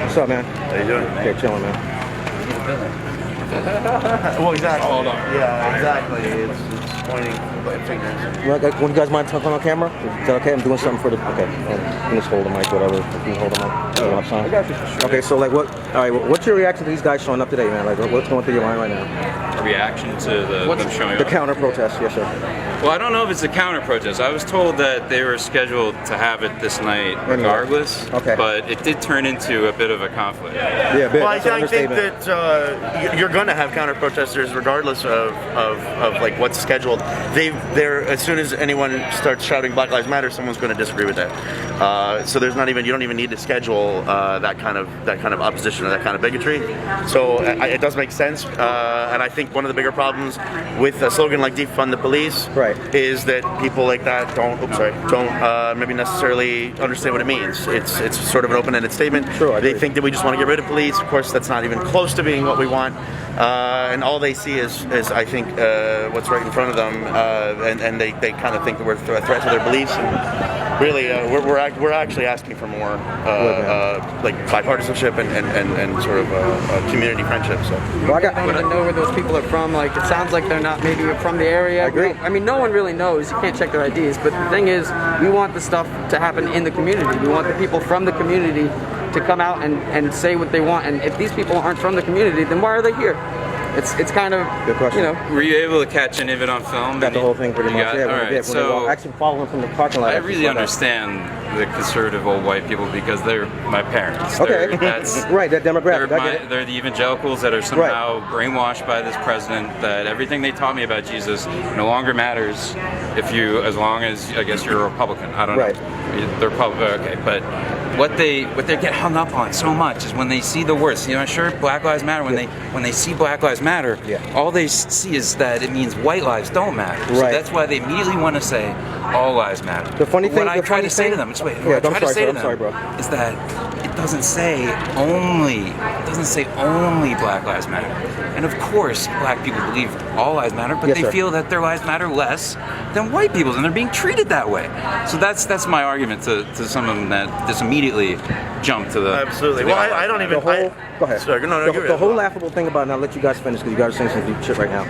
What's up, man? How you doing? Okay, chilling, man. Well, exactly. Hold on. Yeah, exactly. It's pointing fingers. Well, would you guys mind talking on camera? Is that okay? I'm doing something for the. Okay, you just hold the mic, whatever. If you hold the mic. I got you. Okay, so like, what? All right, what's your reaction to these guys showing up today, man? Like, what's going through your mind right now? A reaction to them showing The up? counter protest, yes, sir. Well, I don't know if it's a counter protest. I was told that they were scheduled to have it this night regardless. Okay. But it did turn into a bit of a conflict. Yeah, a bit. Well, I That's an think understatement. that you're going to have counter protesters regardless of like what's scheduled. They're as soon as anyone starts shouting Black Lives Matter, someone's going to disagree with that. So there's not even you don't even need to schedule that kind of opposition or that kind of bigotry. So it does make sense. And I think one of the bigger problems with a slogan like defund the police is that people like that don't maybe necessarily understand what it means. It's sort of an open-ended statement. Sure, they think that we just want to get rid of police. Of course, that's not even close to being what we want. And all they see is I think what's right in front of them, and they kind of think that we're a threat to their beliefs. And really, we're actually asking for more like bipartisanship and sort of community friendship. So I don't even know where those people are from. Like, it sounds like they're not maybe from the area. I agree. I mean, no one really knows. You can't check their IDs. But the thing is, we want the stuff to happen in the community. We want the people from the community to come out and say what they want. And if these people aren't from the community, then why are they here? It's kind of, good question. you know. Were you able to catch any of it on film? Got the whole thing pretty much. All right, When so they were actually following from the parking lot. I really understand the conservative old white people because they're my parents. Okay. That's right, that demographic. They're the evangelicals that are somehow brainwashed by this president that everything they taught me about Jesus no longer matters as long as I guess you're a Republican. I don't know. They're okay, but what they get hung up on so much is when they see the worst. You know, sure, Black Lives Matter. When they see Black Lives Matter, all they see is that it means white lives don't matter. So that's why they immediately want to say all lives matter. The funny thing, what I try to say to them, is that it doesn't say only Black Lives Matter. And of course, Black people believe all lives matter, but they feel that their lives matter less than white people's, and they're being treated that way. So that's my argument to some of them that just immediately jump to the absolutely. To the I don't even. Go ahead. Sorry, the whole laughable thing about it, and I'll let you guys finish because you guys are saying some deep shit right now.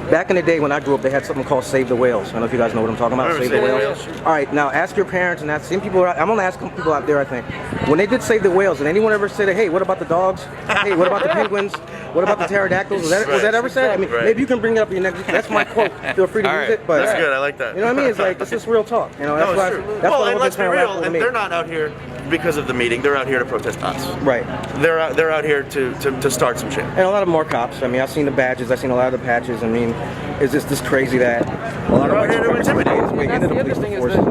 Back in the day when I grew up, they had something called Save the Whales. I don't know if you guys know what I'm talking about. Save the Whales. All right, now ask your parents and ask same people. I'm gonna ask people out there. I think when they did Save the Whales, did anyone ever say, "Hey, what about the dogs? Hey, what about the penguins? What about the pterodactyls?" Was that ever said? I mean, maybe you can bring it up in your next. That's my quote. Feel free to use it. But that's good. I like that. You know what I mean? It's like it's just real talk. You know, that's why. That's well, why and let's be real. And they're not out here because of the meeting. They're out here to protest us. Right. They're out here to start some shit. And a lot of more cops. I mean, I've seen the badges. I've seen a lot of the patches. I mean, it's just this crazy that a lot of out here to intimidate. That's the other thing is that,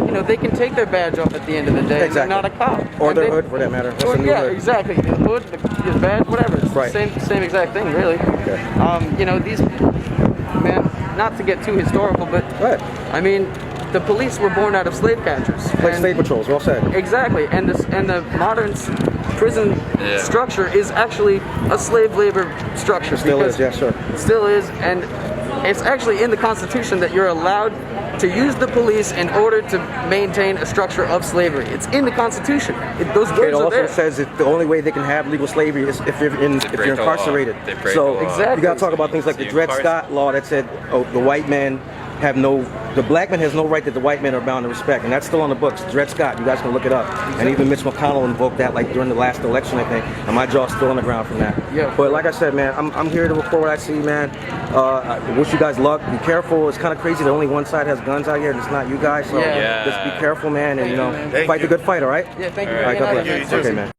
you know, they can take their badge off at the end of the day. Exactly. They're not a cop. Or their hood, for that matter. Exactly. The hood, the badge, whatever. It's the same exact thing, really. Okay. You know, these, man, not to get too historical, but I mean, the police were born out of slave catchers. Like slave patrols, well said. Exactly, and the modern prison structure is actually a slave labor structure. Still is, yes, sir. Still is, and it's actually in the Constitution that you're allowed to use the police in order to maintain a structure of slavery. It's in the Constitution. Those words it are there. also says that the only way they can have legal slavery is if you're incarcerated. So you got to talk about things like the Dred Scott law that said the white men have the black man has no right that the white men are bound to respect, and that's still on the books. Dred Scott, you guys can look it up. And even Mitch McConnell invoked that like during the last election, I think, and my jaw's still on the ground from that. But like I said, man, I'm here to report what I see, man. I wish you guys luck. Be careful. It's kind of crazy that only one side has guns out here, and it's not you guys. So just be careful, man, and fight the good fight, all right? Yeah, thank you. All right, God bless. You too. Okay, man.